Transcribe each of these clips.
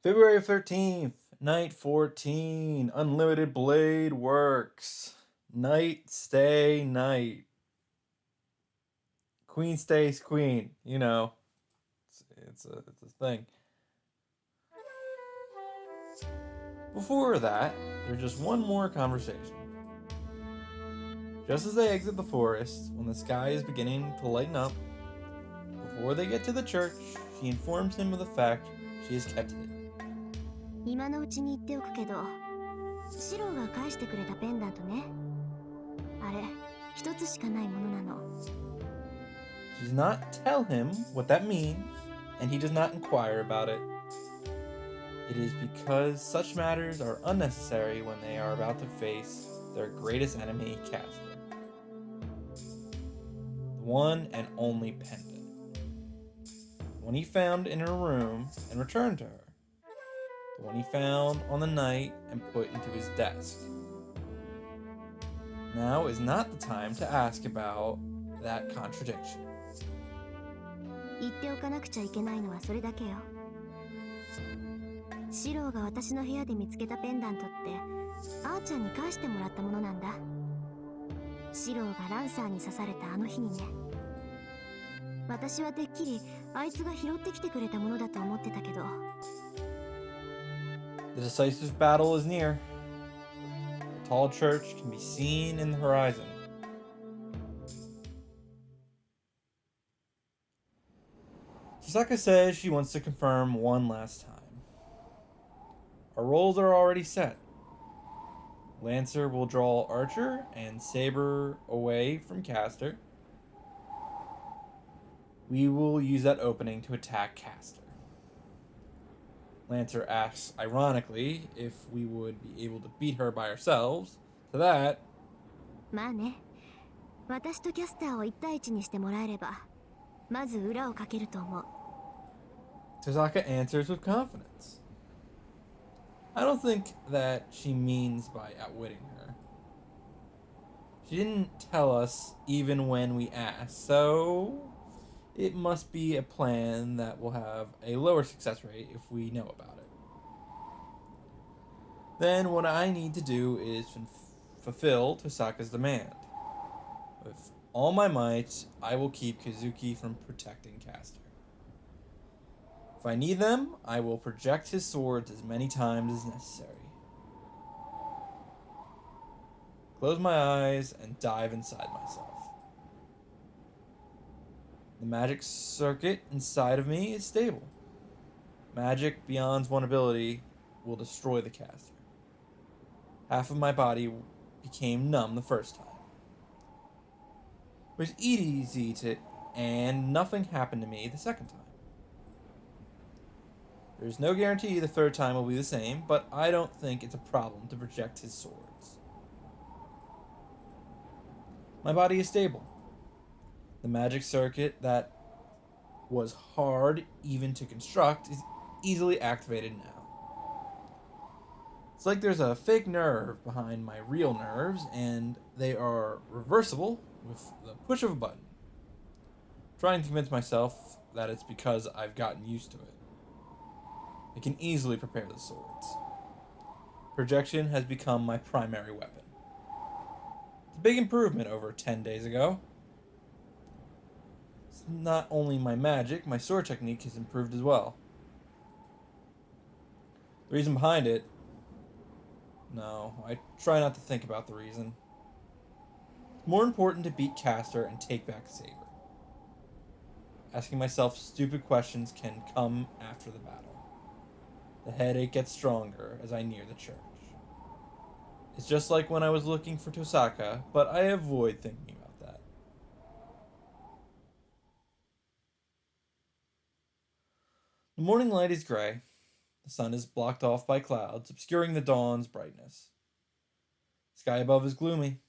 February 13th, night 14, Unlimited Blade works. Night stay night. Queen stays queen, you know. It's a thing. Before that, there's just one more conversation. Just as they exit the forest, when the sky is beginning to lighten up, before they get to the church, she informs him of the fact she has kept hidden. 今のうちに言っておくけど、シロが返してくれたペンダントね。あれ、一つしかないものなの。She does not tell him what that means, and he does not inquire about it. It is because such matters are unnecessary when they are about to face their greatest enemy, Castor. The one and only pendant. The one he found in her room and returned to her. The one he found on the night and put into his desk. Now is not the time to ask about that contradiction. 言っておかなくちゃいけないのはそれだけよ。シロが私の部屋で見つけたペンダントってあーちゃんに返してもらったものなんだ。シロがランサーに刺されたあの日にね。私はてっきりあいつが拾ってきてくれたものだと思ってたけど。The decisive battle is near. The tall church can be seen in the horizon. Sasaka says she wants to confirm one last time. Our roles are already set. Lancer will draw Archer and Saber away from Castor. We will use that opening to attack Castor. Lancer asks, ironically, if we would be able to beat her by ourselves. To that, まあね。私とキャスターを一対一にしてもらえれば、まず裏をかけると思う。Sasaka answers with confidence. I don't think that she means by outwitting her. She didn't tell us even when we asked, so it must be a plan that will have a lower success rate if we know about it. Then what I need to do is fulfill Tosaka's demand. With all my might, I will keep Kazuki from protecting Castor. If I need them, I will project his swords as many times as necessary. Close my eyes and dive inside myself. The magic circuit inside of me is stable. Magic beyond one ability will destroy the caster. Half of my body became numb the first time. It was easy to, and nothing happened to me the second time. There's no guarantee the third time will be the same, but I don't think it's a problem to project his swords. My body is stable. The magic circuit that was hard even to construct is easily activated now. It's like there's a fake nerve behind my real nerves, and they are reversible with the push of a button. I'm trying to convince myself that it's because I've gotten used to it. I can easily prepare the swords. Projection has become my primary weapon. It's a big improvement over 10 days ago. It's not only my magic, my sword technique has improved as well. The reason behind it... No, I try not to think about the reason. It's more important to beat Castor and take back Saber. Asking myself stupid questions can come after the battle. The headache gets stronger as I near the church. It's just like when I was looking for Tosaka, but I avoid thinking about that. The morning light is gray. The sun is blocked off by clouds, obscuring the dawn's brightness. The sky above is gloomy.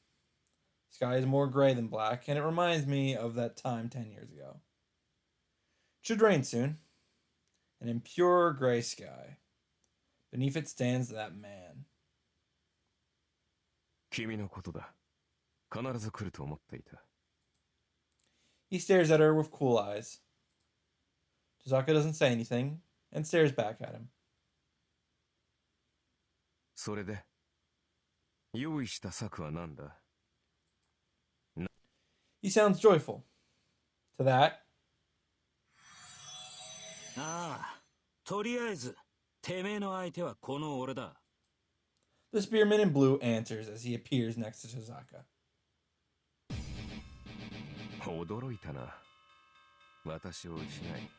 The sky is more gray than black, and it reminds me of that time 10 years ago. It should rain soon. An impure gray sky. Beneath it stands that man. 君のことだ。必ず来ると思っていた。He stares at her with cool eyes. Tosaka doesn't say anything and stares back at him. それで用意した策は何だ？ He sounds joyful. To that, ああ、とりあえず、てめえの相手はこの俺だ。the spearman in blue answers as he appears next to Tozaka. 驚いたな。私を失い、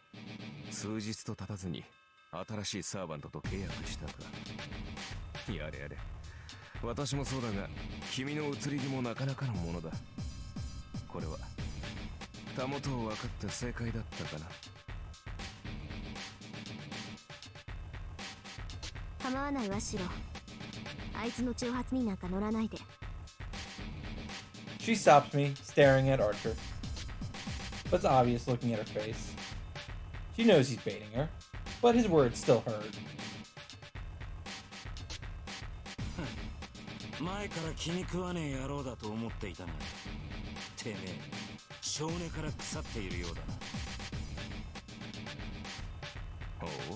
数日と経たずに新しいサーバントと契約したか。やれやれ。私もそうだが、君の移り気もなかなかのものだ。これは、たもとを分かって正解だったかな。構わないわシロ。あいつの挑発になんか乗らないで。 She stops me, staring at Archer. But it's obvious looking at her face. She knows he's baiting her, but his words still hurt. 前から気に食わねえ野郎だと思っていたが、てめえ、少年から腐っているようだな。ほ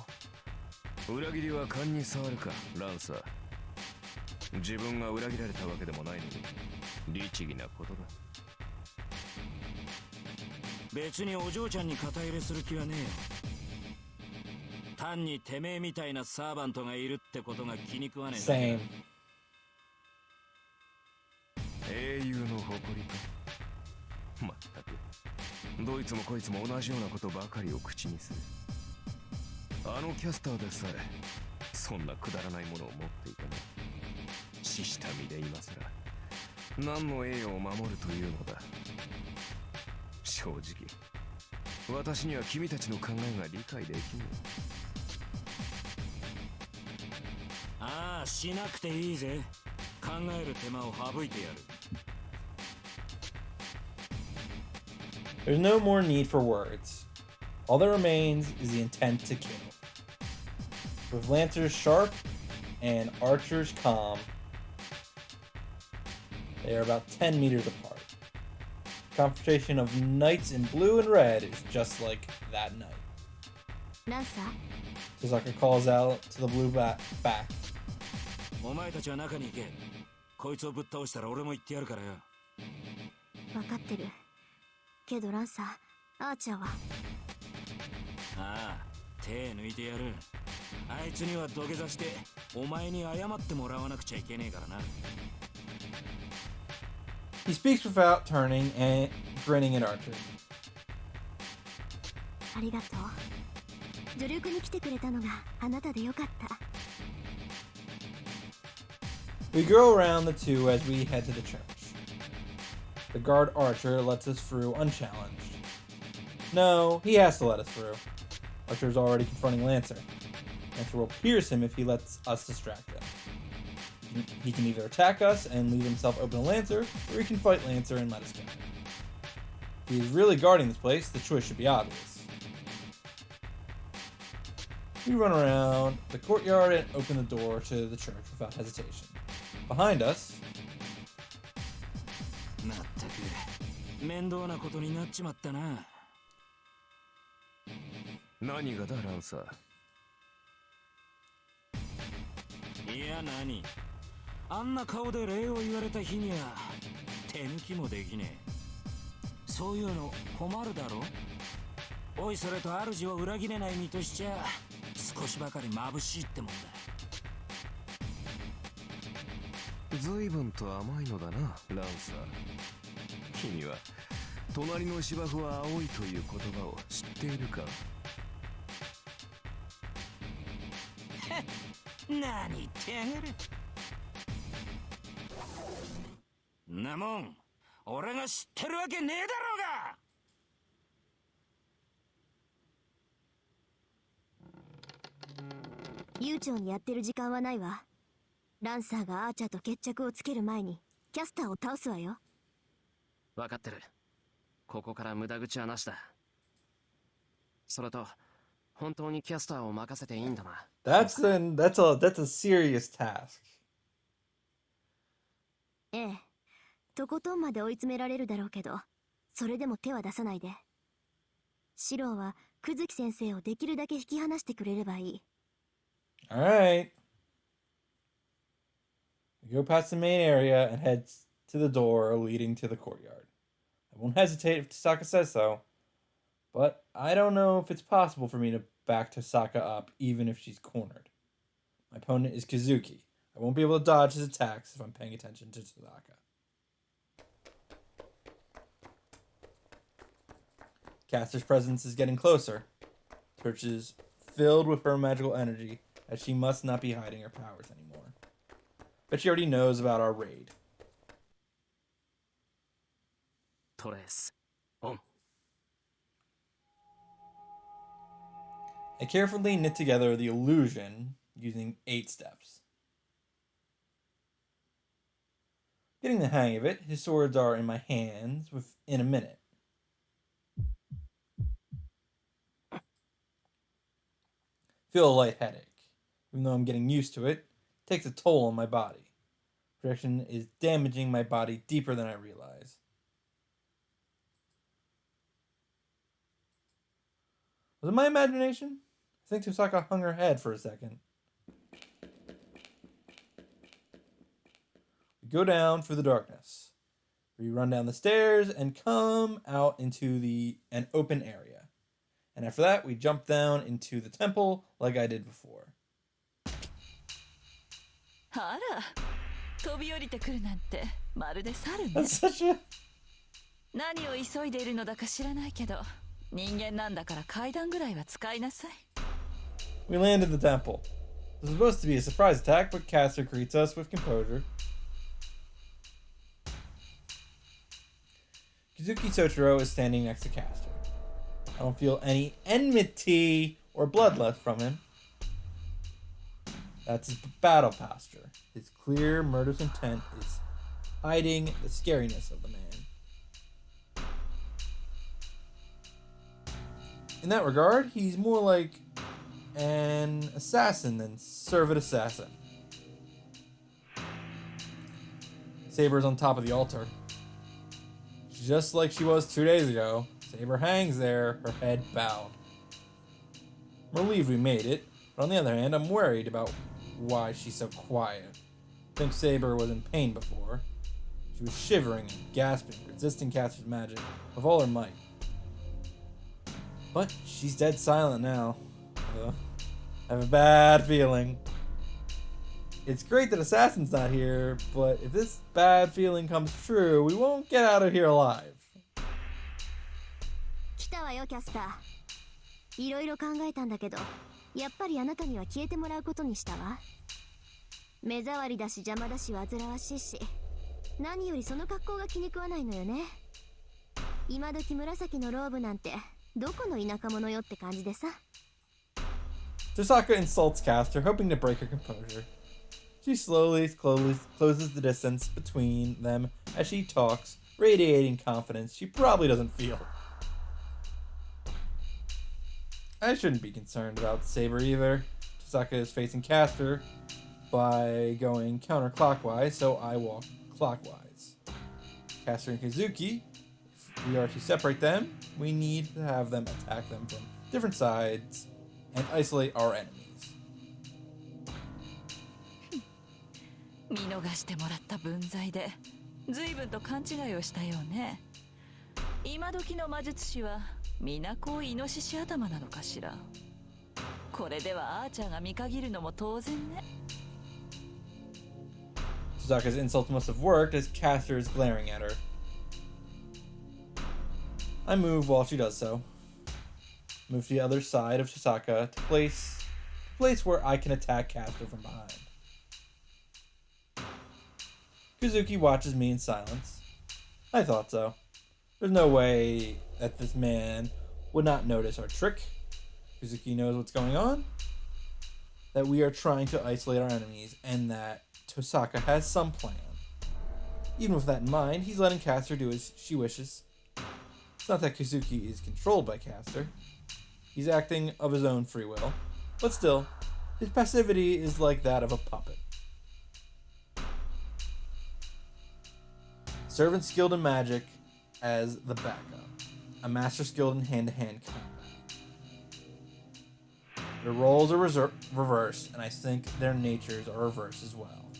う。裏切りは勘に触るか、ランサー。自分が裏切られたわけでもないのに、律儀なことだ。別にお嬢ちゃんに肩入れする気はねえよ。単にてめえみたいなサーバントがいるってことが気に食わねえだけだ。 Same. 英雄の誇りか。まったく、どいつもこいつも同じようなことばかりを口にする。あのキャスターでさえそんなくだらないものを持っていたね。死した身で今さら何の栄誉を守るというのだ。正直私には君たちの考えが理解できぬ。ああ、しなくていいぜ。考える手間を省いてやる。 There's no more need for words. All that remains is the intent to kill. With Lancer's sharp and Archer's calm, they are about 10 meters apart. Confrontation of knights in blue and red is just like that night. ランサー、 Tozaka calls out to the blue back. お前たちは中に行け。こいつをぶっ倒したら俺も行ってやるからよ。分かってる。けどランサー、アーチャーは。ああ、手抜いてやる。あいつには土下座してお前に謝ってもらわなくちゃいけねえからな。 He speaks without turning and grinning at Archer. ありがとう。助力に来てくれたのがあなたでよかった。 We go around the two as we head to the church. The guard Archer lets us through unchallenged. No, he has to let us through. Archer's already confronting Lancer. Lancer will pierce him if he lets us distract him. He can either attack us and leave himself open to Lancer, or he can fight Lancer and let us go. If he is really guarding this place, the choice should be obvious. We run around the courtyard and open the door to the church without hesitation. Behind us, まったく面倒なことになっちまったな。何がだ、ランサー。いや何、あんな顔で礼を言われた日には手抜きもできねえ。そういうの困るだろ。おいそれと主を裏切れない身としちゃ少しばかり眩しいってもんだ。随分と甘いのだな、ランサー。君は隣の芝生は青いという言葉を知っているか？何言ってやがる。なもん俺が知ってるわけねえだろうが。悠長にやってる時間はないわ。ランサーがアーチャーと決着をつける前にキャスターを倒すわよ。分かってる。ここから無駄口はなしだ。それと本当にキャスターを任せていいんだな。that's a serious task. ええ、とことんまで追い詰められるだろうけど、それでも手は出さないで。シローは久月先生をできるだけ引き離してくれればいい。 All right. We go past the main area and head to the door leading to the courtyard. I won't hesitate if Tosaka says so, but I don't know if it's possible for me to back Tosaka up even if she's cornered. My opponent is Kazuki. I won't be able to dodge his attacks if I'm paying attention to Tosaka. Caster's presence is getting closer. Church is filled with her magical energy, as she must not be hiding her powers anymore. But she already knows about our raid. トレースオン。 I carefully knit together the illusion using 8 steps. Getting the hang of it, his swords are in my hands within a minute. Feel a light headache. Even though I'm getting used to it, it takes a toll on my body. Projection is damaging my body deeper than I realize. Was it my imagination? I think Tosaka hung her head for a second. We go down through the darkness. We run down the stairs and come out into an open area. And after that, we jump down into the temple like I did before. あら、飛び降りてくるなんてまるで猿ね。 That's such a... 何を急いでいるのだか知らないけど、人間なんだから階段ぐらいは使いなさい。 We land in the temple. This was supposed to be a surprise attack, but Caster greets us with composure. Kazuki Sochiro is standing next to Caster. I don't feel any enmity or bloodlust from him. That's his battle posture. His clear, murderous intent is hiding the scariness of the man. In that regard, he's more like an assassin than servant assassin. Saber's on top of the altar. Just like she was 2 days ago, Saber hangs there, her head bowed. I'm relieved we made it, but on the other hand, I'm worried about why she's so quiet. I think Saber was in pain before. She was shivering and gasping, resisting Caster's magic with all her might. But she's dead silent now. I have a bad feeling. It's great that Assassin's not here, but if this bad feeling comes true, we won't get out of here alive. 来たわよキャスター。いろいろ考えたんだけど、やっぱりあなたには消えてもらうことにしたわ。目障りだし邪魔だし煩わしいし、何よりその格好が気に食わないのよね。今時紫のローブなんてどこの田舎者よって感じでさ。 Tosaka insults Caster, hoping to break her composure. She slowly closes the distance between them as she talks, radiating confidence she probably doesn't feel. I shouldn't be concerned about Saber either. Tosaka is facing Caster by going counterclockwise, so I walk clockwise. Caster and Kazuki, if we are to separate them, we need to have them attack them from different sides and isolate our enemies. 見逃してもらった分際で随分と勘違いをしたよね。今時の魔術師は皆こうイノシシ頭なのかしら。これではアーチャーが見限るのも当然ね。 Tosaka's insults must have worked as Caster is glaring at her. I move while she does so. Move to the other side of Tosaka to place where I can attack Caster from behind. Kazuki watches me in silence. I thought so. There's no way that this man would not notice our trick. Kazuki knows what's going on, that we are trying to isolate our enemies, and that Tosaka has some plan. Even with that in mind, he's letting Caster do as she wishes. It's not that Kazuki is controlled by Caster. He's acting of his own free will, but still, his passivity is like that of a puppet. Servant skilled in magic as the backup. A master skilled in hand-to-hand combat. Their roles are reversed, and I think their natures are reversed as well.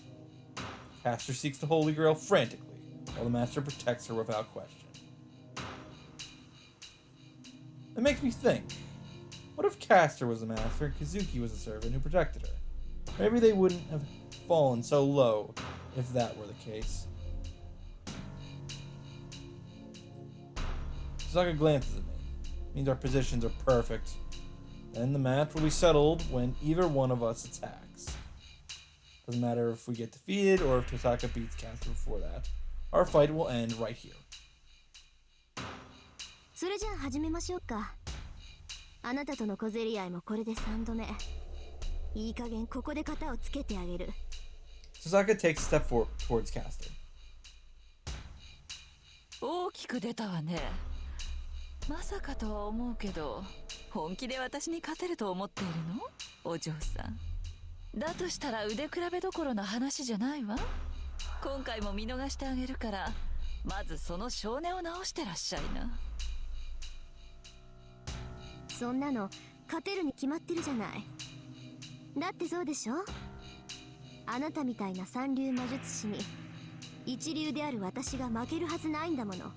Caster seeks the Holy Grail frantically, while the Master protects her without question. It makes me think, what if Caster was the Master and Kazuki was the servant who protected her? Maybe they wouldn't have fallen so low if that were the case. Sasaka glances at me. Means our positions are perfect. Then the match will be settled when either one of us attacks. Doesn't matter if we get defeated or if Tosaka beats Caster before that. Our fight will end right here. それじゃあ始めましょうか。あなたとの小競り合いもこれで3度目。いい加減ここで型をつけてあげる。Sasaka takes a step forward towards Caster. 大きく出たわね。まさかとは思うけど、本気で私に勝てると思っているの？お嬢さん。だとしたら腕比べどころの話じゃないわ。今回も見逃してあげるから、まずその少年を直してらっしゃいな。そんなの勝てるに決まってるじゃない。だってそうでしょ。あなたみたいな三流魔術師に一流である私が負けるはずないんだもの。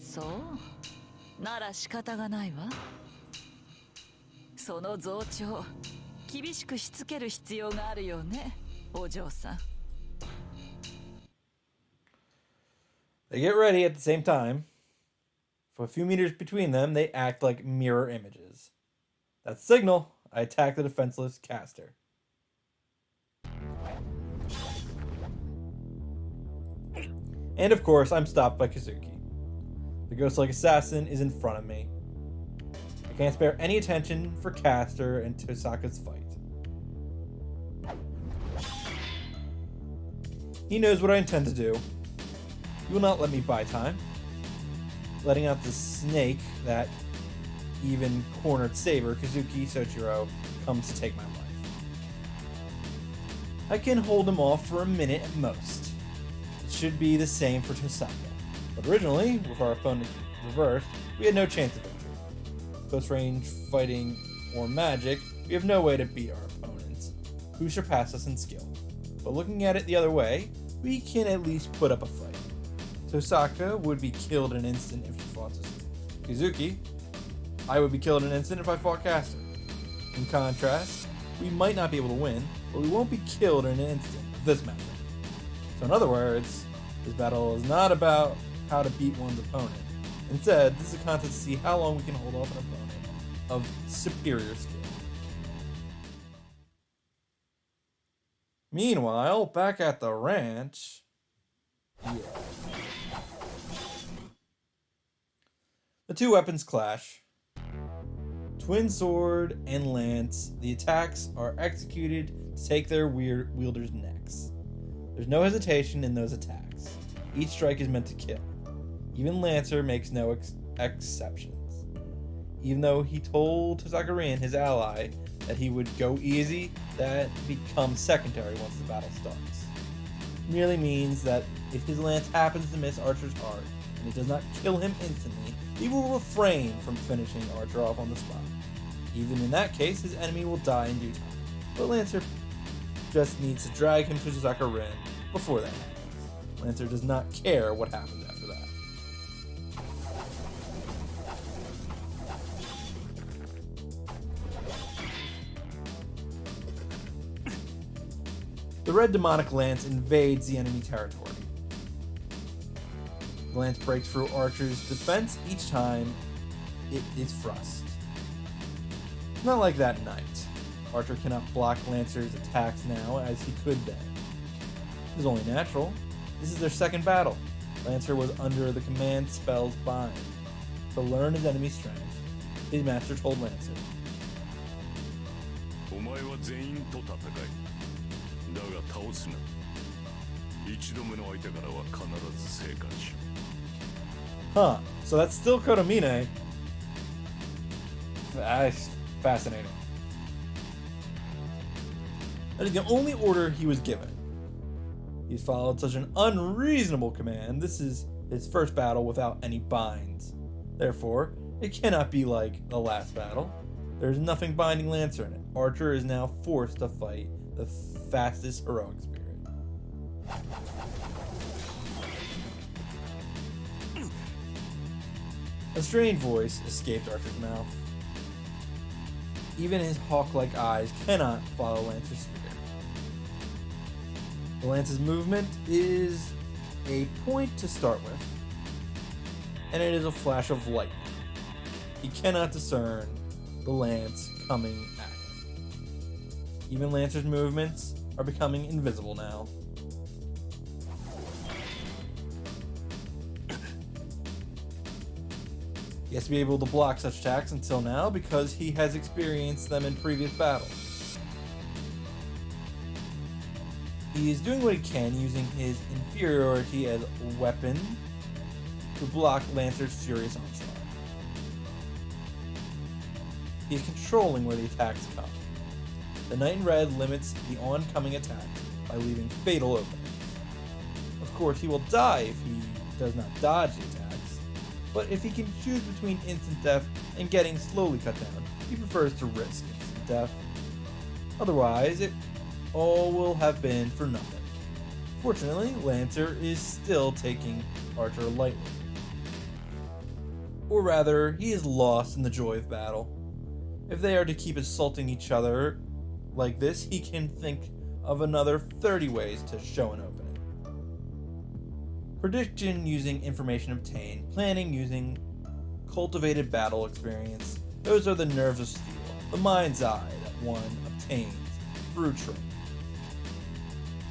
そうなら仕方がないわ。その増長厳しくしつける必要があるよね、お嬢さん。 They get ready at the same time. For a few meters between them, they act like mirror images. That signal, I attack the defenseless Caster. And of course, I'm stopped by Kazuki. The ghost-like assassin is in front of me. I can't spare any attention for Caster and Tosaka's fight. He knows what I intend to do. He will not let me buy time. Letting out the snake that even cornered Saber, Kazuki Soichiro comes to take my life. I can hold him off for a minute at most. It should be the same for Tosaka. But originally, with our opponent reversed, we had no chance of victory. Close range, fighting, or magic, we have no way to beat our opponents, who surpass us in skill. But looking at it the other way, we can at least put up a fight. Tosaka would be killed in an instant if she fought Kazuki. I would be killed in an instant if I fought Caster. In contrast, we might not be able to win, but we won't be killed in an instant with this method. So in other words, this battle is not about how to beat one's opponent. Instead, this is a contest to see how long we can hold off an opponent of superior skill. Meanwhile, back at the ranch... Yeah. The two weapons clash. Twin sword and lance, the attacks are executed to take their wielders' necks. There's no hesitation in those attacks. Each strike is meant to kill. Even Lancer makes no exceptions. Even though he told Tosaka, his ally, that he would go easy, that becomes secondary once the battle starts. It merely means that if his lance happens to miss Archer's heart, and it does not kill him instantly, he will refrain from finishing Archer off on the spot. Even in that case, his enemy will die in due time. But Lancer just needs to drag him to Tosaka before that happens. Lancer does not care what happens after that. The red demonic lance invades the enemy territory. The lance breaks through Archer's defense each time it is thrust. Not like that night. Archer cannot block Lancer's attacks now as he could then. It is only natural. This is their second battle. Lancer was under the command spell's bind. To learn his enemy's strength, his master told Lancer, お前は全員と戦い。だが倒すな。一度目の相手からは必ず生還しろ。Huh, so that's still Kotomine. That's fascinating. That is the only order he was given. He's followed such an unreasonable command. This is his first battle without any binds. Therefore, it cannot be like the last battle. There's nothing binding Lancer in it. Archer is now forced to fight the fastest heroic spirit. A strained voice escaped Archer's mouth. Even his hawk-like eyes cannot follow Lancer's spear. The lance's movement is a point to start with, and it is a flash of lightning. He cannot discern the lance coming at him. Even Lancer's movements are becoming invisible now. He has to be able to block such attacks until now because he has experienced them in previous battles. He is doing what he can using his inferiority as a weapon to block Lancer's furious onslaught. He is controlling where the attacks come. The Knight in Red limits the oncoming attacks by leaving fatal openings. Of course, he will die if he does not dodge the attacks, but if he can choose between instant death and getting slowly cut down, he prefers to risk instant death. Otherwise, it all will have been for nothing. Fortunately, Lancer is still taking Archer lightly. Or rather, he is lost in the joy of battle. If they are to keep assaulting each other like this, he can think of another 30 ways to show an opening. Prediction using information obtained, planning using cultivated battle experience, those are the nerves of steel, the mind's eye that one obtains through training.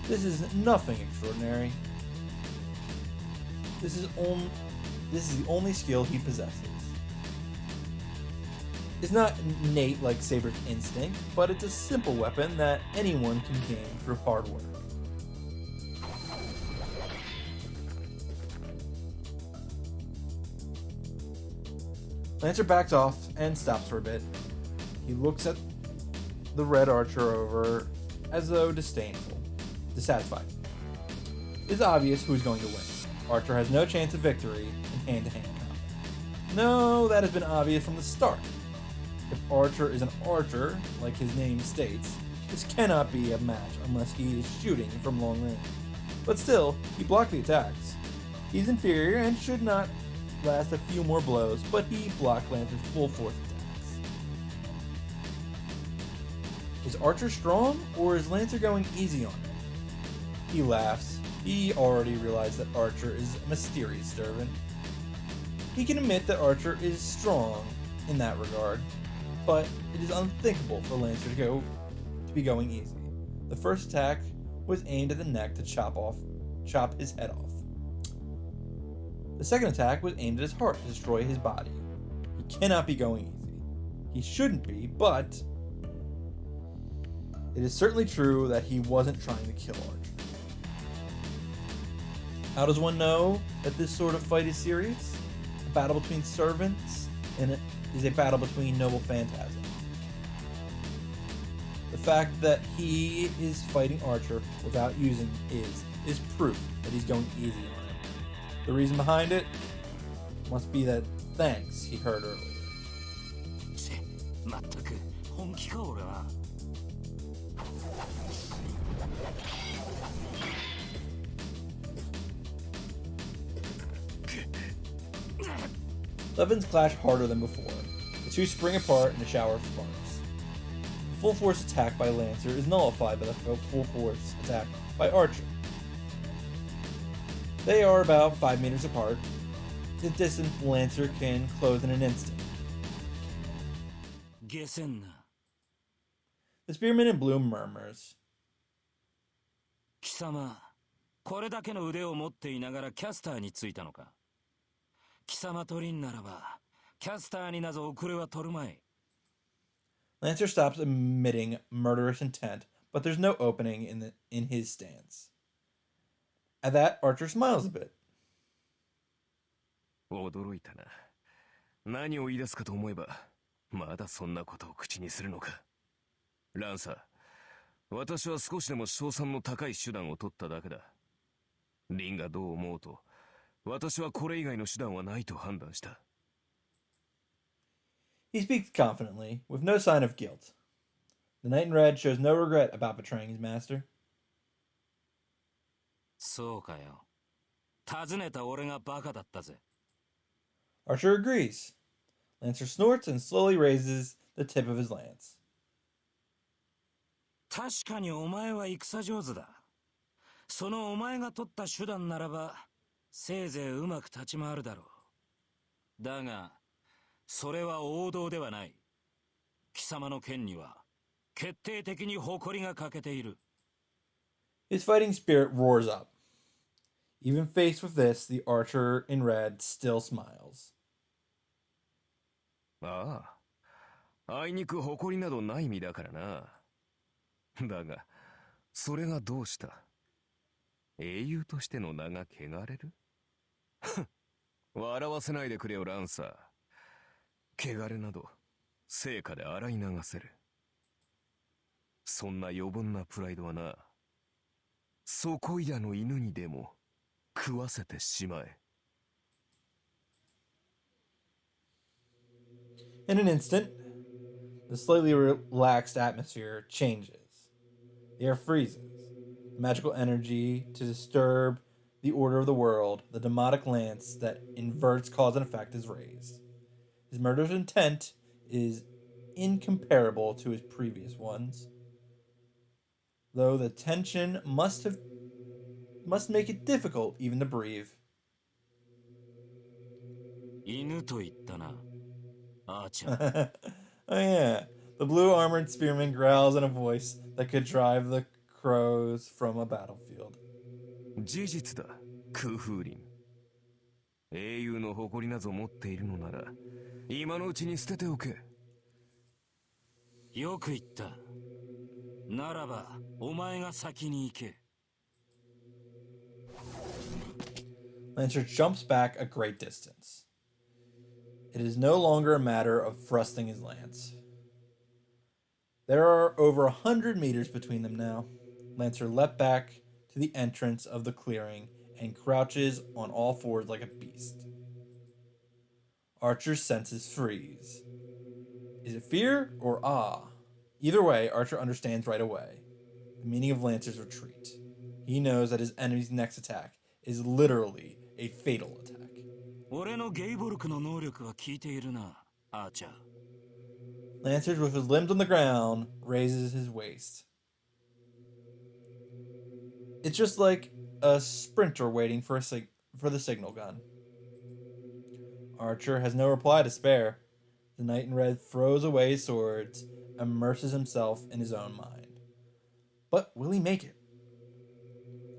This is nothing extraordinary. This is the only skill he possesses. It's not innate like Saber's instinct, but it's a simple weapon that anyone can gain through hard work. Lancer backs off and stops for a bit. He looks at the red archer over as though dissatisfied. It's obvious who's going to win. Archer has no chance of victory in hand-to-hand combat. No, that has been obvious from the start. If Archer is an archer, like his name states, this cannot be a match unless he is shooting from long range. But still, he blocked the attacks. He's inferior and should not last a few more blows, but he blocked Lancer's full force attacks. Is Archer strong, or is Lancer going easy on him? He laughs. He already realized that Archer is a mysterious servant. He can admit that Archer is strong in that regard, but it is unthinkable for Lancer to be going easy. The first attack was aimed at the neck to chop his head off. The second attack was aimed at his heart to destroy his body. He cannot be going easy. He shouldn't be, but it is certainly true that he wasn't trying to kill Archer. How does one know that this sort of fight is serious? A battle between servants is a battle between noble phantasms. The fact that he is fighting Archer without using is proof that he's going easy on him. The reason behind it must be that thanks he heard earlier. まったく本気か俺は。Weapons clash harder than before. The two spring apart in a shower of sparks. The full force attack by Lancer is nullified by the full force attack by Archer. They are about 5 meters apart. The distance Lancer can close in an instant. 下せんな。The spearman in blue murmurs. 貴様、これだけの腕を持っていながらキャスターについたのか。貴様取りんならば、キャスターになぞ遅れは取るまい。Lancer stops emitting murderous intent, but there's no opening in his stance. At that, Archer smiles a bit. 驚いたな。何を言い出すかと思えば、まだそんなことを口にするのか。ランサー、私は少しでも賞賛の高い手段を取っただけだ。リンがどう思うと、私はこれ以外の手段はないと判断した。He speaks confidently, with no sign of guilt. The knight in red shows no regret about betraying his master. そうかよ。尋ねた俺がバカだったぜ。 Archer agrees. Lancer snorts and slowly raises the tip of his lance. 確かにお前は戦上手だ。そのお前が取った手段ならば、せいぜいうまく立ち回るだろう。だが、それは王道ではない。貴様の剣には、決定的に誇りが欠けている。 His fighting spirit roars up. Even faced with this, the archer in red still smiles. ああ、あいにく誇りなどない身だからな。だが、それがどうした？英雄としての名が汚れる？笑わせないでくれよ、ランサー。汚れなど、成果で洗い流せる。そんな余分なプライドはな、そこいらの犬にでも食わせてしまえ。In an instant, the slightly relaxed atmosphere changes. The air freezes. The magical energy to disturb the order of the world, the demotic lance that inverts cause and effect, is raised. His murderous intent is incomparable to his previous ones, though the tension must make it difficult even to breathe. 犬と言ったな。あーちゃん。 Oh yeah, the blue armored spearman growls in a voice that could drive the crows from a battlefield. 事実だ、空風林。英雄の誇りなぞ持っているのなら、今のうちに捨てておけ。よく言った。ならば、お前が先に行け。 Lancer jumps back a great distance. It is no longer a matter of thrusting his lance. There are over 100 meters between them now. Lancer leapt back to the entrance of the clearing and crouches on all fours like a beast. Archer's senses freeze. Is it fear or awe? Either way, Archer understands right away the meaning of Lancer's retreat. He knows that his enemy's next attack is literally a fatal attack. 俺のゲイボルクの能力は効いているな、アーチャー。 Lancer, with his limbs on the ground, raises his waist. It's just like a sprinter waiting for the signal gun. Archer has no reply to spare. The knight in red throws away his swords, immerses himself in his own mind. But will he make it?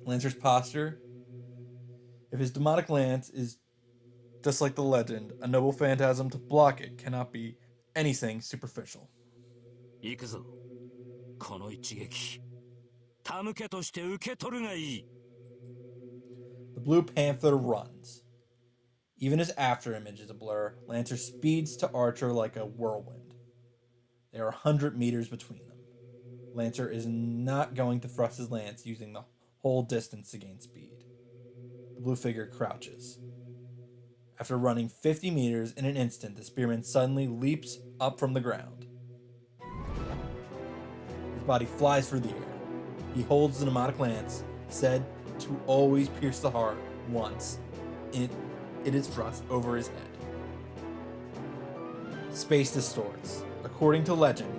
Lancer's posture. If his demonic lance is just like the legend, a noble phantasm, to block it cannot be anything superficial. 行くぞ。この一撃。手向けとして受け取るがいい。 The Blue Panther runs. Even his after image is a blur, Lancer speeds to Archer like a whirlwind. There are 100 meters between them. Lancer is not going to thrust his lance using the whole distance to gain speed. The blue figure crouches. After running 50 meters in an instant, the spearman suddenly leaps up from the ground. His body flies through the air. He holds the mnemonic lance, said to always pierce the heart once. It is thrust over his head. Space distorts. According to legend,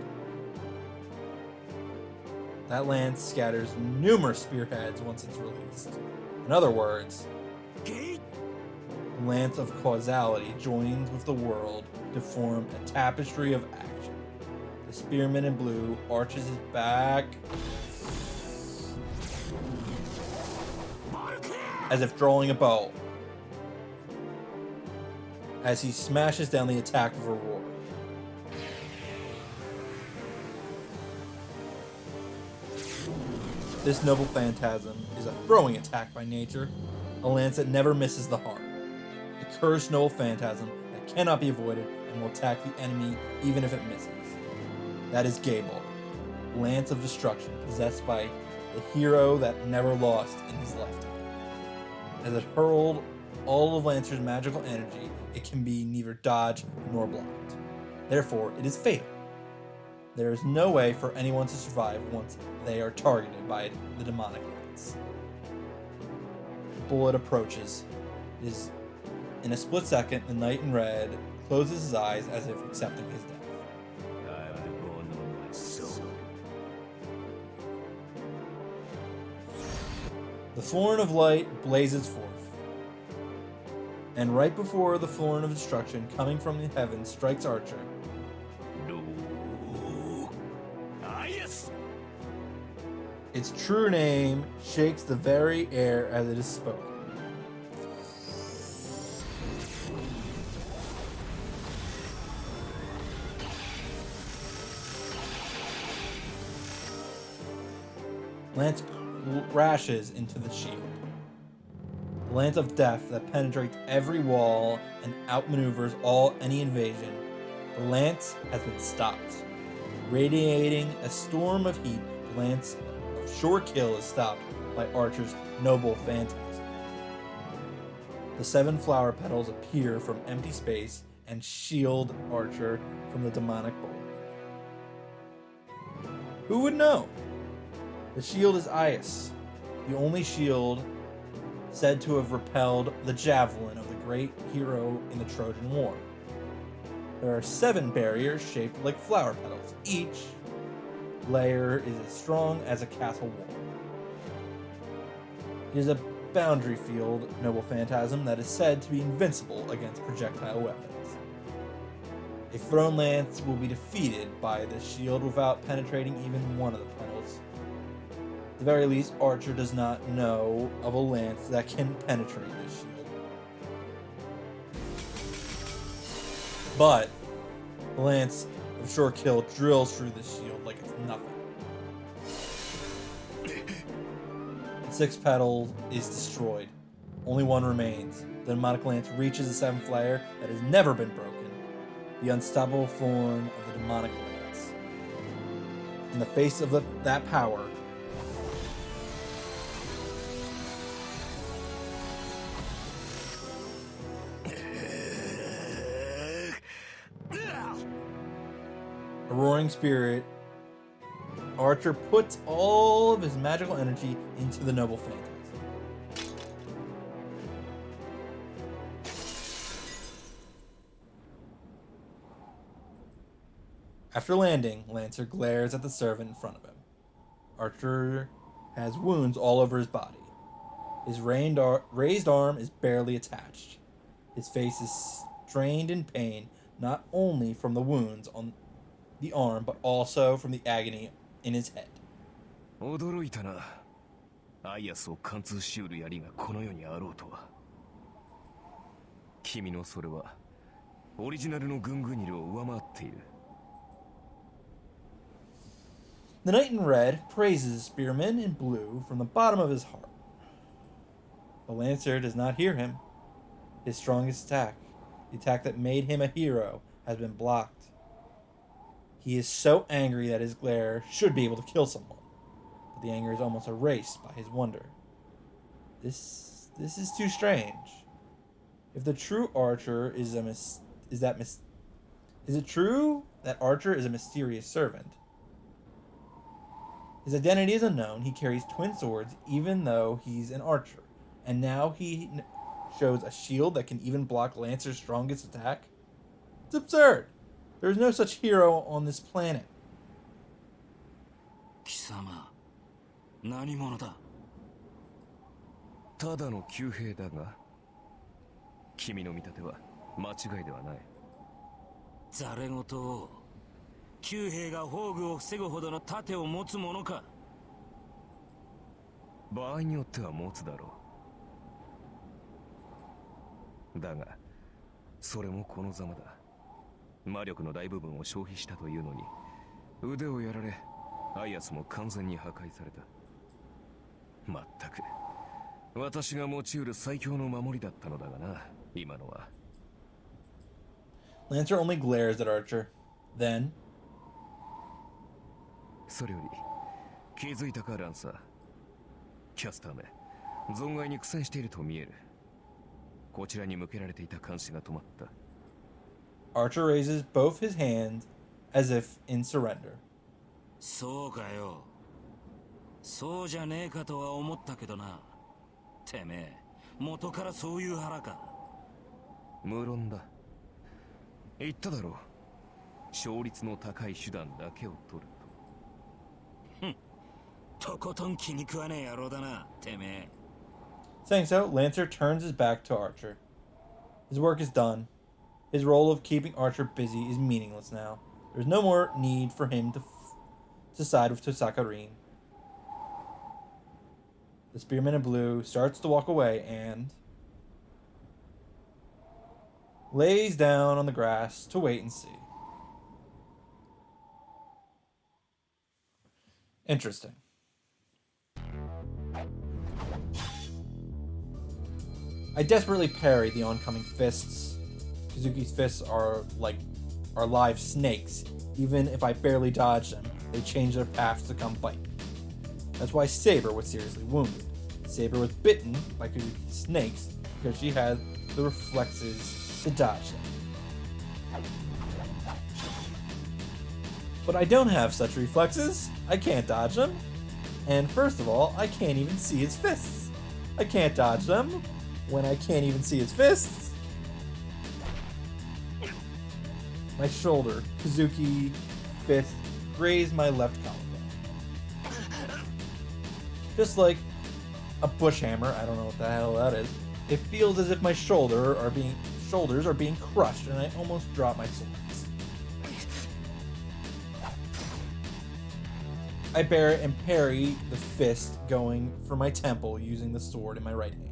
that lance scatters numerous spearheads once it's released. In other words, the lance of causality joins with the world to form a tapestry of action. The spearman in blue arches his back as if drawing a bow, as he smashes down the attack with a roar. This noble phantasm is a throwing attack by nature, a lance that never misses the heart. A cursed noble phantasm that cannot be avoided and will attack the enemy even if it misses. That is Gable, lance of destruction possessed by the hero that never lost in his lifetime. As it hurled all of Lancer's magical energy, it can be neither dodged nor blocked. Therefore, it is fatal. There is no way for anyone to survive once they are targeted by the demonic lance. The bullet approaches. It is in a split second, the knight in red closes his eyes as if accepting his death. The Thorn of Light blazes forth. And right before the Thorn of Destruction coming from the heavens strikes Archer, its true name shakes the very air as it is spoken. Lance crashes into the shield. The lance of death that penetrates every wall and outmaneuvers any invasion. The lance has been stopped. Radiating a storm of heat, the lance of sure kill is stopped by Archer's noble phantasm. The 7 flower petals appear from empty space and shield Archer from the demonic bullet. Who would know? The shield is Aias, the only shield said to have repelled the javelin of the great hero in the Trojan War. There are 7 barriers shaped like flower petals. Each layer is as strong as a castle wall. It is a boundary field, noble phantasm, that is said to be invincible against projectile weapons. A thrown lance will be defeated by the shield without penetrating even one of the petals. At the very least, Archer does not know of a lance that can penetrate this shield. But the lance of sure kill drills through the shield like it's nothing. The 6th petal is destroyed. Only one remains. The demonic lance reaches the 7th layer that has never been broken. The unstoppable thorn of the demonic lance. In the face of that power, a roaring spirit, Archer puts all of his magical energy into the noble phantasm. After landing, Lancer glares at the servant in front of him. Archer has wounds all over his body. His raised arm is barely attached. His face is strained in pain, not only from the wounds on the arm, but also from the agony in his head. 驚いたな。アイアスを貫通しうる槍がこの世にあろうとは。君のそれはオリジナルのグングニルを上回っている。The knight in red praises the spearman in blue from the bottom of his heart. The lancer does not hear him. His strongest attack, the attack that made him a hero, has been blocked. He is so angry that his glare should be able to kill someone, but the anger is almost erased by his wonder. This is too strange. If the true Archer is it true that Archer is a mysterious servant? His identity is unknown. He carries twin swords even though he's an archer. And now he shows a shield that can even block Lancer's strongest attack? It's absurd. There is no such hero on this planet. 貴様、何者だ？ただの騎兵だが、君の見立ては間違いではない。ざれ言を。旧兵が宝具を防ぐほどの盾を持つものか。場合によっては持つだろう。だが、それもこのざまだ。魔力の大部分を消費したというのに、腕をやられ、アイアスも完全に破壊された。まったく、私が持ち得る最強の守りだったのだがな、今のは。Lancer only glares at Archer. Then, それより気づいたかランサー。キャスターめ、存外に苦戦していると見える。こちらに向けられていた監視が止まった。Archer raises both his hands as if in surrender. そうかよ。そうじゃねえかとは思ったけどな。てめえ、元からそういう腹か。無論だ。言っただろう。勝率の高い手段だけを取ると。とことん気に食わねえ野郎だな、てめえ。Saying so, Lancer turns his back to Archer. His work is done. His role of keeping Archer busy is meaningless now. There's no more need for him to side with Tosaka Rin. The spearman in blue starts to walk away and lays down on the grass to wait and see. Interesting. I desperately parry the oncoming fists. Kazuki's fists are live snakes. Even if I barely dodge them, they change their paths to come bite me. That's why Saber was seriously wounded. Saber was bitten by Kazuki's snakes because she had the reflexes to dodge them. But I don't have such reflexes. I can't dodge them. And first of all, I can't even see his fists. I can't dodge them when I can't even see his fists. My shoulder, Kazuki fist, grazed my left collarbone. Just like a bush hammer, I don't know what the hell that is. It feels as if my shoulders are being crushed, and I almost drop my swords. I bear it and parry the fist going for my temple using the sword in my right hand.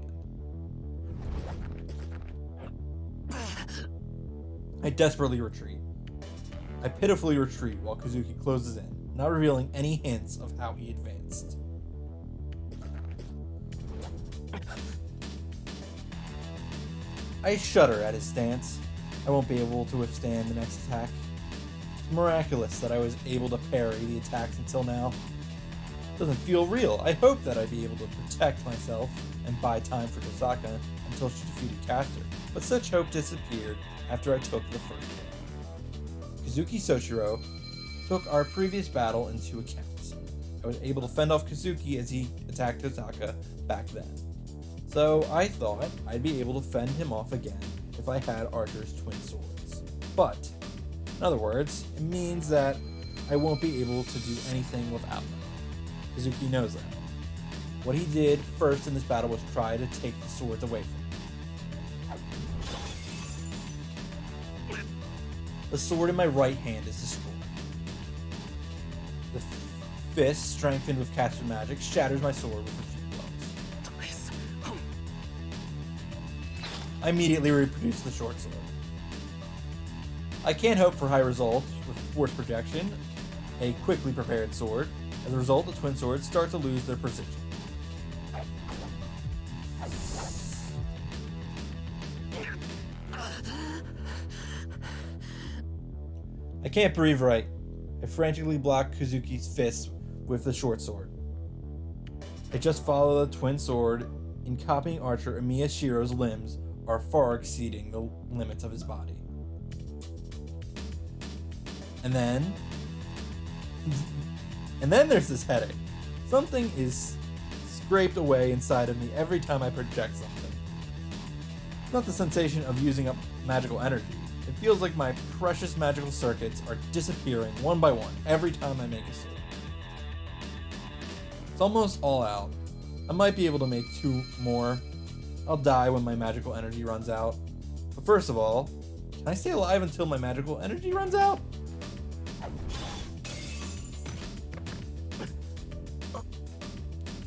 I desperately retreat. I pitifully retreat while Kazuki closes in, not revealing any hints of how he advanced. I shudder at his stance. I won't be able to withstand the next attack. It's miraculous that I was able to parry the attacks until now. It doesn't feel real. I hoped that I'd be able to protect myself and buy time for Tosaka until she defeated Caster, but such hope disappeared after I took the first hit. Kazuki Soshiro took our previous battle into account. I was able to fend off Kazuki as he attacked Tosaka back then. So I thought I'd be able to fend him off again if I had Archer's twin swords. But, in other words, it means that I won't be able to do anything without them. Kazuki knows that. What he did first in this battle was try to take the swords away from me. The sword in my right hand is destroyed. The fist, strengthened with caster magic, shatters my sword with a few blows. I immediately reproduce the short sword. I can't hope for high results with force projection, a quickly prepared sword. As a result, the twin swords start to lose their precision. I can't breathe right. I frantically block Kazuki's fist with the short sword. I just follow the twin sword. In copying Archer, Emiya Shiro's limbs are far exceeding the limits of his body. And then there's this headache. Something is scraped away inside of me every time I project something. It's not the sensation of using up magical energy. It feels like my precious magical circuits are disappearing one by one every time I make a sword. It's almost all out. I might be able to make 2 more. I'll die when my magical energy runs out. But first of all, can I stay alive until my magical energy runs out?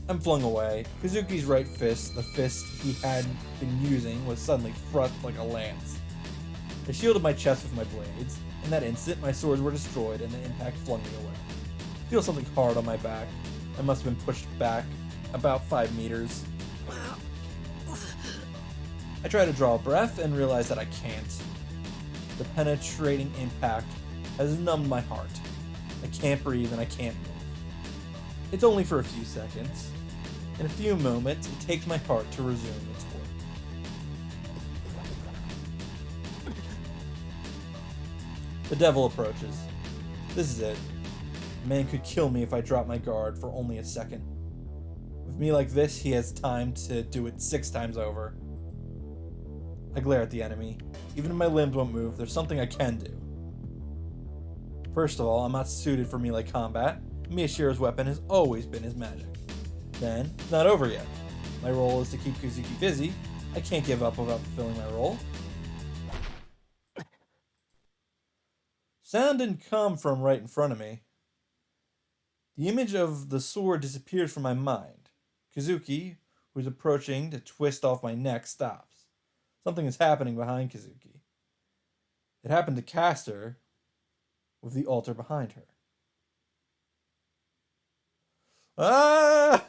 I'm flung away. Kazuki's right fist, the fist he had been using, was suddenly thrust like a lance. I shielded my chest with my blades. In that instant, my swords were destroyed and the impact flung me away. I feel something hard on my back. I must have been pushed back about 5 meters. I try to draw a breath and realize that I can't. The penetrating impact has numbed my heart. I can't breathe and I can't move. It's only for a few seconds. In a few moments, it takes my heart to resume its work. The devil approaches. This is it. The man could kill me if I dropped my guard for only a second. With me like this, he has time to do it 6 times over. I glare at the enemy. Even if my limbs won't move, there's something I can do. First of all, I'm not suited for melee combat. Miyashiro's weapon has always been his magic. Then, it's not over yet. My role is to keep Kazuki busy. I can't give up without fulfilling my role. Sound didn't come from right in front of me. The image of the sword disappears from my mind. Kazuki, who's approaching to twist off my neck, stops. Something is happening behind Kazuki. It happened to Caster with the altar behind her. Ah!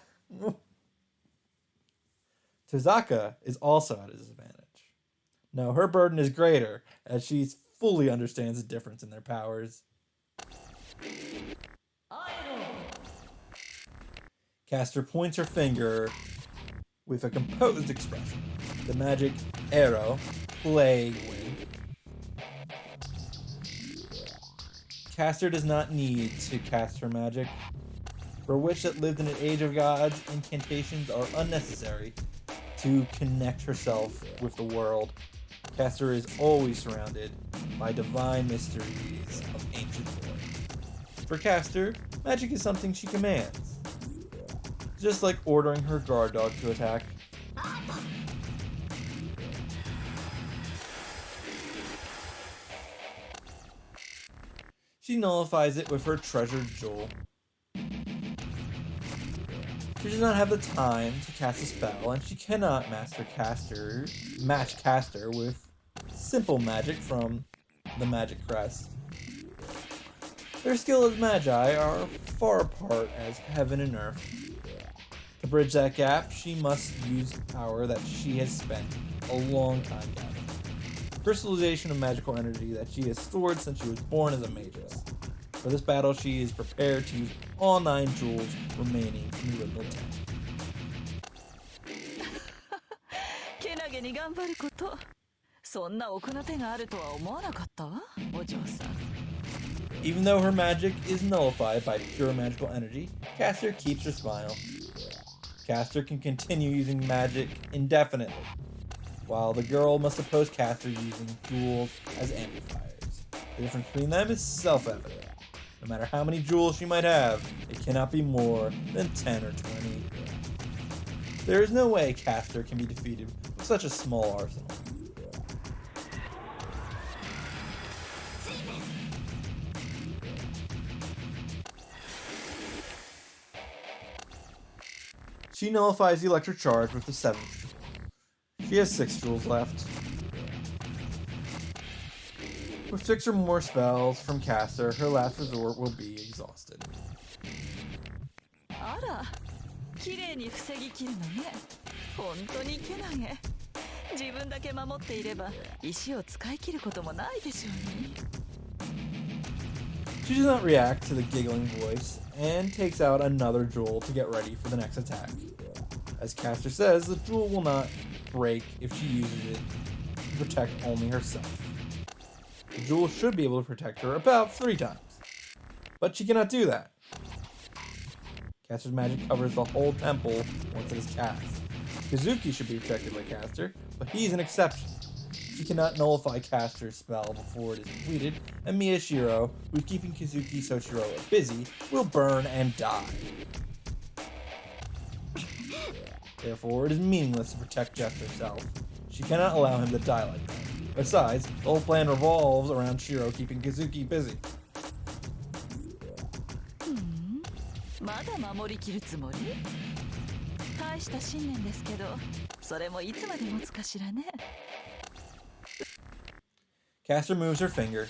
Tozaka is also at a disadvantage. No, her burden is greater, as she fully understands the difference in their powers. Caster points her finger with a composed expression. The magic arrow, Plague Wind. Caster does not need to cast her magic. For a witch that lived in an age of gods, incantations are unnecessary to connect herself with the world. Caster is always surrounded by divine mysteries of ancient lore. For Caster, magic is something she commands. Just like ordering her guard dog to attack. She nullifies it with her treasured jewel. She does not have the time to cast a spell, and she cannot match Caster with simple magic from the Magic Crest. Their skill as magi are far apart as heaven and earth. To bridge that gap, she must use power that she has spent a long time gathering. Crystallization of magical energy that she has stored since she was born as a magus. For this battle, she is prepared to use all 9 jewels remaining from the original 10. けなげに頑張ること。そんな奥の手があるとは思わなかったわ、お嬢さん。Even though her magic is nullified by pure magical energy, Caster keeps her smile. Caster can continue using magic indefinitely, while the girl must oppose Caster using jewels as amplifiers. The difference between them is self-evident. No matter how many jewels she might have, it cannot be more than 10 or 20. There is no way Caster can be defeated with such a small arsenal. She nullifies the electric charge with the 7th jewel. She has 6 jewels left. With 6 or more spells from Caster, her last resort will be exhausted. あら、綺麗に防ぎ切るのね。本当にけなげ。自分だけ守っていれば石を使い切ることもないでしょうに。She does not react to the giggling voice and takes out another jewel to get ready for the next attack. As Caster says, the jewel will not break if she uses it to protect only herself. The jewel should be able to protect her about 3 times, but she cannot do that. Caster's magic covers the whole temple once it is cast. Kazuki should be protected by Caster, but he's an exception. She cannot nullify Caster's spell before it is completed, and Miyashiro, who's keeping Kazuki Sochiro busy, will burn and die. Therefore, it is meaningless to protect Jeff herself. She cannot allow him to die like that. Besides, the whole plan revolves around Shiro keeping Kazuki busy. まだ守りきるつもり？大した信念ですけど、それもいつまで持つかしらね。Caster moves her finger.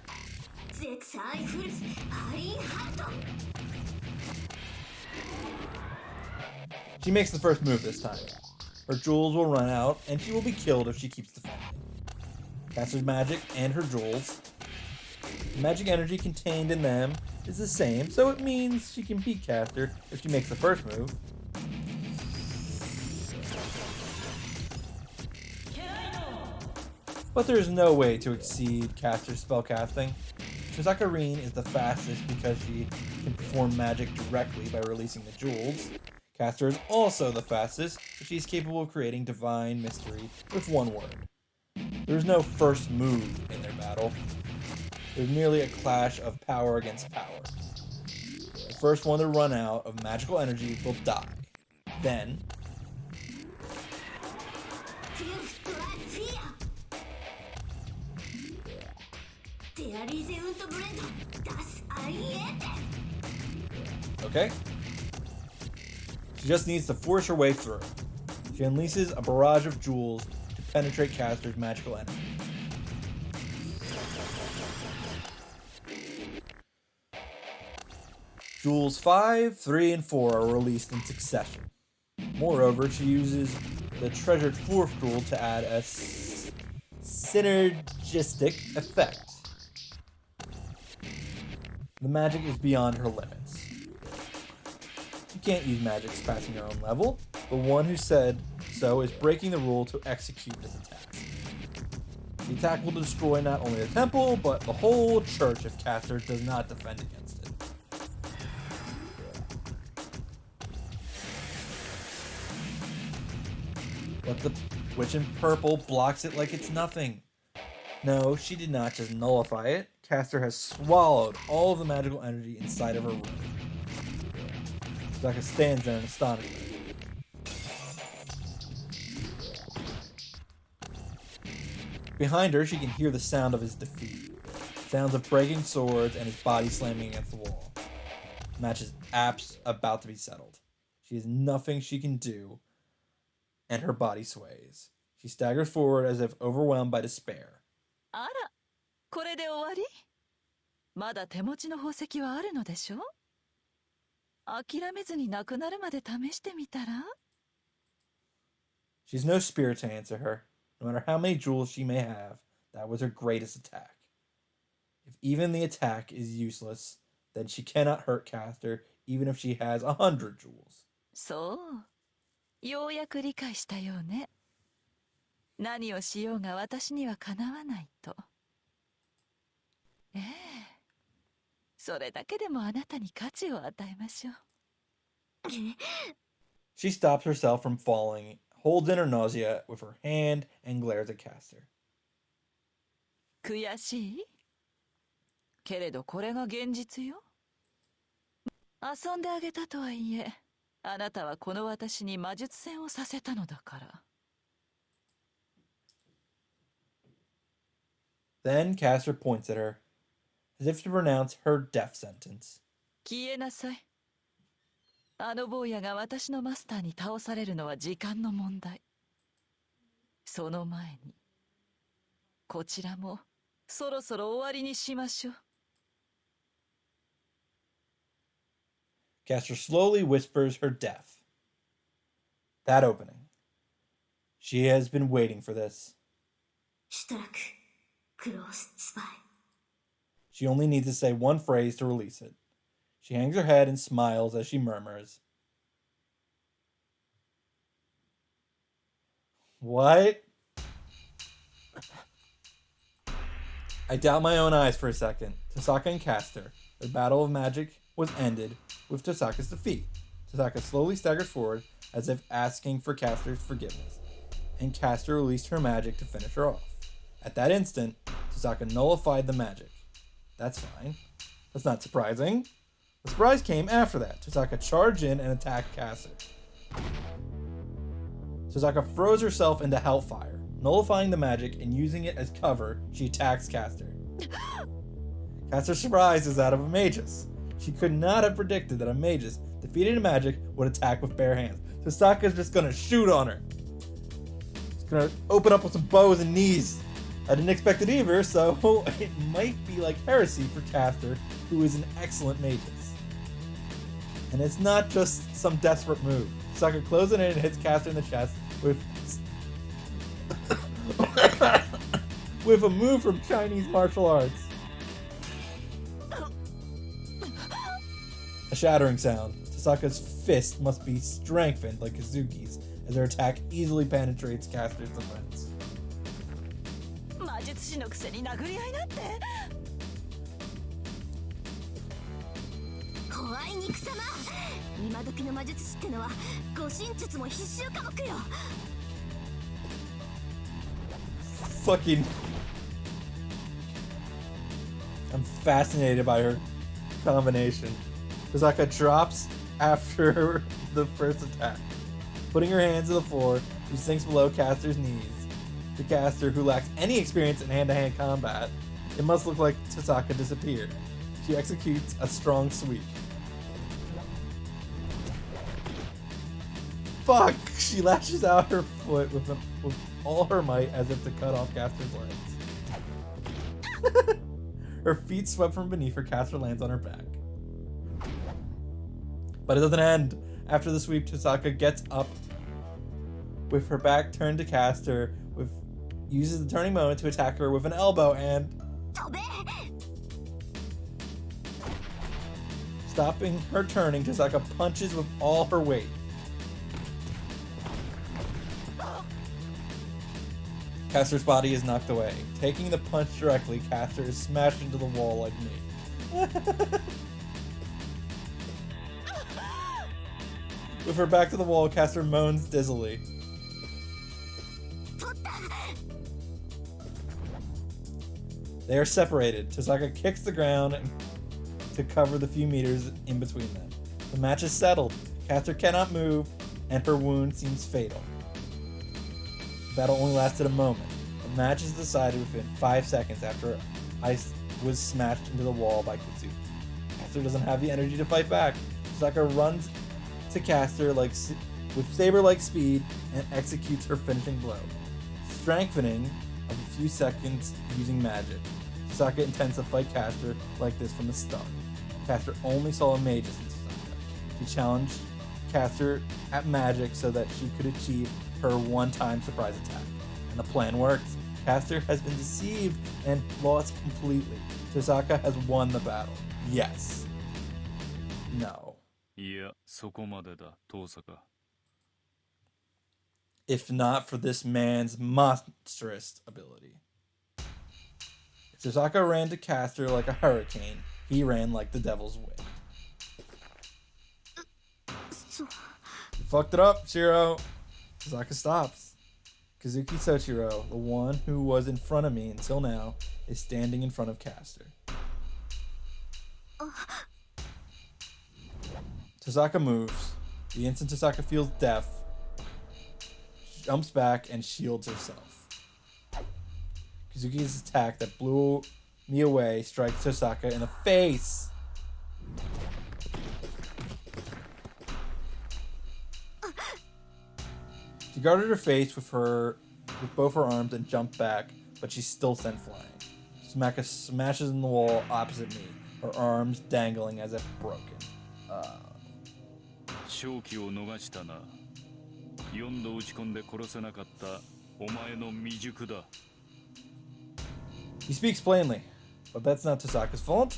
She makes the first move this time. Her jewels will run out, and she will be killed if she keeps defending. Caster's magic and her jewels. The magic energy contained in them is the same, so it means she can beat Caster if she makes the first move. But there is no way to exceed Caster's spellcasting. Tosaka Rin is the fastest because she can perform magic directly by releasing the jewels. Caster is also the fastest, but she's capable of creating divine mystery with one word. There's no first move in their battle. There's merely a clash of power against power. The first one to run out of magical energy will die. Then, okay? She just needs to force her way through. She unleashes a barrage of jewels to penetrate Caster's magical energy. Jewels 5, 3, and 4 are released in succession. Moreover, she uses the treasured 4th jewel to add a synergistic effect. The magic is beyond her limits. You can't use magic passing your own level. The one who said so is breaking the rule to execute this attack. The attack will destroy not only the temple, but the whole church if Caster does not defend against it. But the witch in purple blocks it like it's nothing. No, she did not just nullify it. Caster has swallowed all of the magical energy inside of her room. Tosaka stands there in astonishment. Behind her, she can hear the sound of his defeat. Sounds of breaking swords and his body slamming against the wall. The match is about to be settled. She has nothing she can do, and her body sways. She staggers forward as if overwhelmed by despair. あら、これで終わり？まだ手持ちの宝石はあるのでしょ？諦めずになくなるまで試してみたら？ She's no spirit to answer her. No matter how many jewels she may have, that was her greatest attack. If even the attack is useless, then she cannot hurt Caster even if she has 100 jewels. そう。ようやく理解したようね。何をしようが私にはかなわないと。ええ。それだけでもあなたに価値を与えましょう。She stops herself from falling, holds in her nausea with her hand, and glares at Caster. 悔しい？けれどこれが現実よ。遊んであげたとはいえ、あなたはこの私に魔術戦をさせたのだから。Then Caster points at her, as if to pronounce her death sentence. 消えなさい。あの坊やが私のマスターに倒されるのは時間の問題。その前に、こちらもそろそろ終わりにしましょう。Caster slowly whispers her death. That opening. She has been waiting for this. She only needs to say one phrase to release it. She hangs her head and smiles as she murmurs. What? I doubt my own eyes for a second. Tosaka and Caster. The battle of magic was ended with Tosaka's defeat. Tosaka slowly staggers forward as if asking for Caster's forgiveness, and Caster released her magic to finish her off. At that instant, Tosaka nullified the magic. That's fine. That's not surprising. The surprise came after that. Tosaka charged in and attacked Caster. Tosaka throws herself into Hellfire, nullifying the magic and using it as cover, she attacks Caster. Caster's surprise is that of a magus. She could not have predicted that a magus defeated a magic would attack with bare hands. Tosaka's just gonna shoot on her. She's gonna open up with some bows and knees. I didn't expect it either, so it might be like heresy for Caster, who is an excellent magus. And it's not just some desperate move. Tosaka closes in and hits Caster in the chest with with a move from Chinese martial arts. A shattering sound. Tosaka's fist must be strengthened like Kazuki's, as her attack easily penetrates Caster's defense. 魔術師のくせに殴り合いなんて。あいにくさま。今時の魔術師ってのは護身術も必修科目よ。 Fucking... I'm fascinated by her combination. Tozaka drops after the first attack. Putting her hands to the floor, she sinks below Caster's knees. To Caster, who lacks any experience in hand-to-hand combat, it must look like Tozaka disappeared. She executes a strong sweep. Fuck! She lashes out her foot with all her might as if to cut off Caster's legs. Her feet swept from beneath her. Caster lands on her back. But it doesn't end. After the sweep, Tozaka gets up with her back turned to Caster, uses the turning moment to attack her with an elbow and... Stopping her turning, Tozaka punches with all her weight. Caster's body is knocked away. Taking the punch directly, Caster is smashed into the wall like me. With her back to the wall, Caster moans dizzily. They are separated. Tozaka kicks the ground to cover the few meters in between them. The match is settled. Caster cannot move, and her wound seems fatal. The battle only lasted a moment. The match is decided within 5 seconds after Ice was smashed into the wall by Kazuki. Caster doesn't have the energy to fight back. Tozaka runs to Caster with saber-like speed and executes her finishing blow, strengthening of a few seconds using magic. Tozaka intends to fight Caster like this from the start. Caster only saw a magus in Tozaka. She challenged Caster at magic so that she could achieve her one-time surprise attack. And the plan works. Caster has been deceived and lost completely. Tozaka has won the battle. Yes. No. いや、そこまでだ、遠坂。 If not for this man's monstrous ability. If Tozaka ran to Caster like a hurricane, he ran like the devil's wind. You fucked it up, Shiro. Tozaka stops. Kazuki Soichiro, the one who was in front of me until now, is standing in front of Caster. Tozaka moves. The instant Tozaka feels death, jumps back and shields herself. Kazuki's attack that blew me away strikes Tozaka in the face. She guarded her face with both her arms and jumped back, but she's still sent flying. Tozaka smashes in the wall opposite me, her arms dangling as if broken. 勝機を逃したな。4度打ち込んで殺せなかったお前の未熟だ。 He speaks plainly, but that's not Tozaka's fault.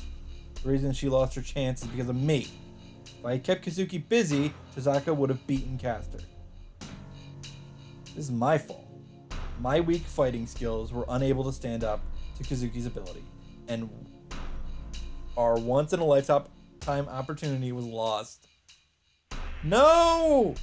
The reason she lost her chance is because of me. If I had kept Kazuki busy, Tozaka would have beaten Caster. This is my fault. My weak fighting skills were unable to stand up to Kazuki's ability, and our once-in-a-lifetime opportunity was lost. No!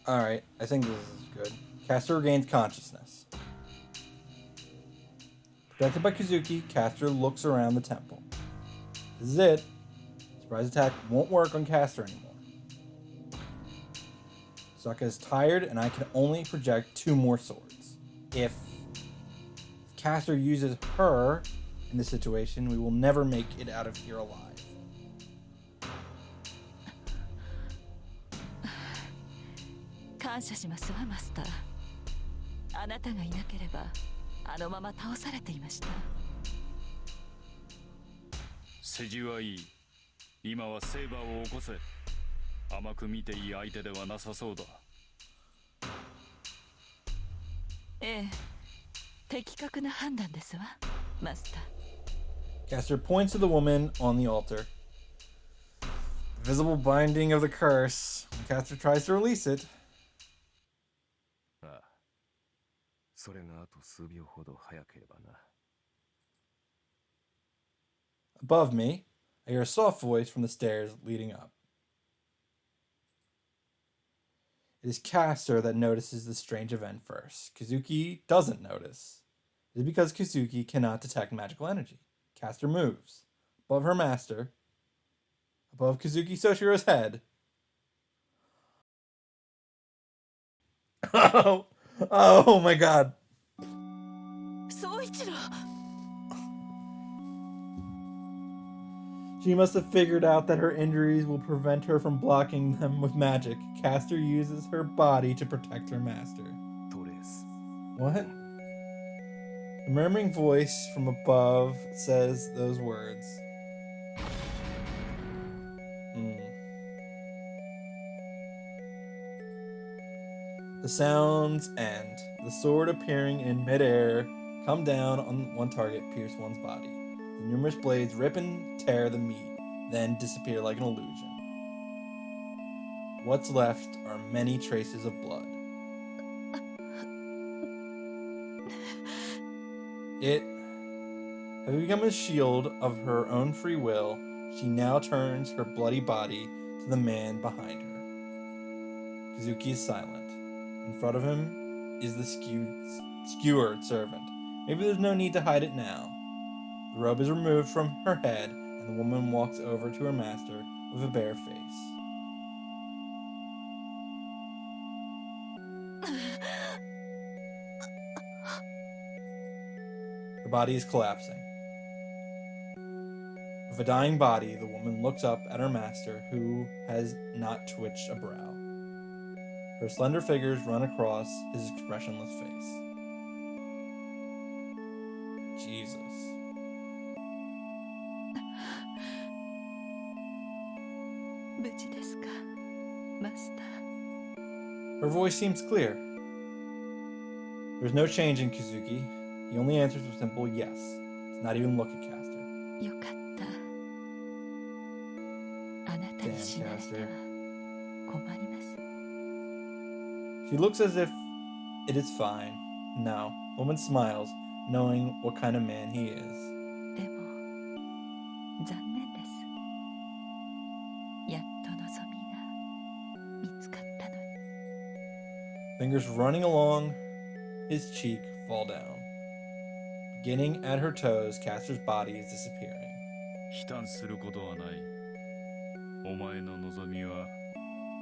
Alright, I think this is good. Caster regains consciousness. Protected by Kazuki, Caster looks around the temple. This is it. Surprise attack won't work on Caster anymore. Tozaka is tired, and I can only project 2 more swords. If Caster uses her in this situation, we will never make it out of here alive. 感謝しますわマスター。あなたがいなければあのまま倒されていました。世辞はいい。今はセイバーを起こせ。甘く見ていい相手ではなさそうだ。ええ、的確な判断ですわ、マスター。 Caster points to the woman on the altar. Visible binding of the curse. When Caster tries to release it, それがあと数秒ほど早ければな。Above me, I hear a soft voice from the stairs leading up. It is Castor that notices the strange event first. Kazuki doesn't notice. It is because Kazuki cannot detect magical energy. Castor moves. Above her master, above Kazuki Soshiro's head. Oh my god. 総一郎 She must have figured out that her injuries will prevent her from blocking them with magic. Castor uses her body to protect her master. トレース。 What? The murmuring voice from above says those words. The sounds end. The sword appearing in midair come down on one target, pierce one's body. The numerous blades rip and tear the meat, then disappear like an illusion. What's left are many traces of blood. It, having become a shield of her own free will, she now turns her bloody body to the man behind her. Kazuki is silent. In front of him is the skewered servant. Maybe there's no need to hide it now. The robe is removed from her head, and the woman walks over to her master with a bare face. Her body is collapsing. With a dying body, the woman looks up at her master, who has not twitched a brow. Her slender fingers run across his expressionless face. Jesus. Her voice seems clear. There's no change in Kazuki. He only answers with a simple yes. Does not even look at Castor. よかったあなたに死なれたら困ります She looks as if it is fine. No. The woman smiles, knowing what kind of man he is. でも残念ですやっと望みが見つかったのに Fingers running along his cheek fall down. Beginning at her toes, Castor's body is disappearing. 悲嘆することはない。お前の望みは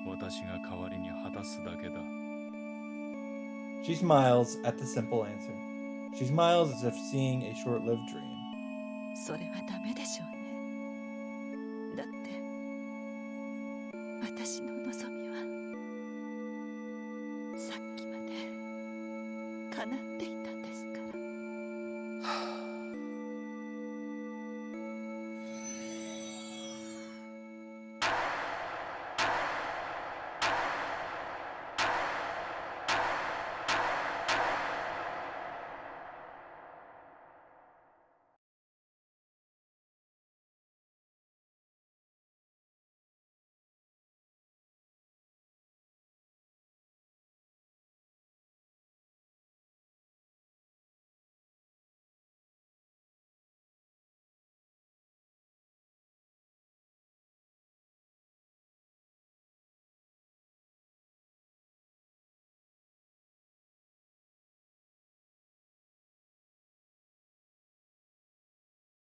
私が代わりに果たすだけだ。She smiles at the simple answer. She smiles as if seeing a short-lived dream. それはダメでしょうねだって私の望みはさっきまで叶ってい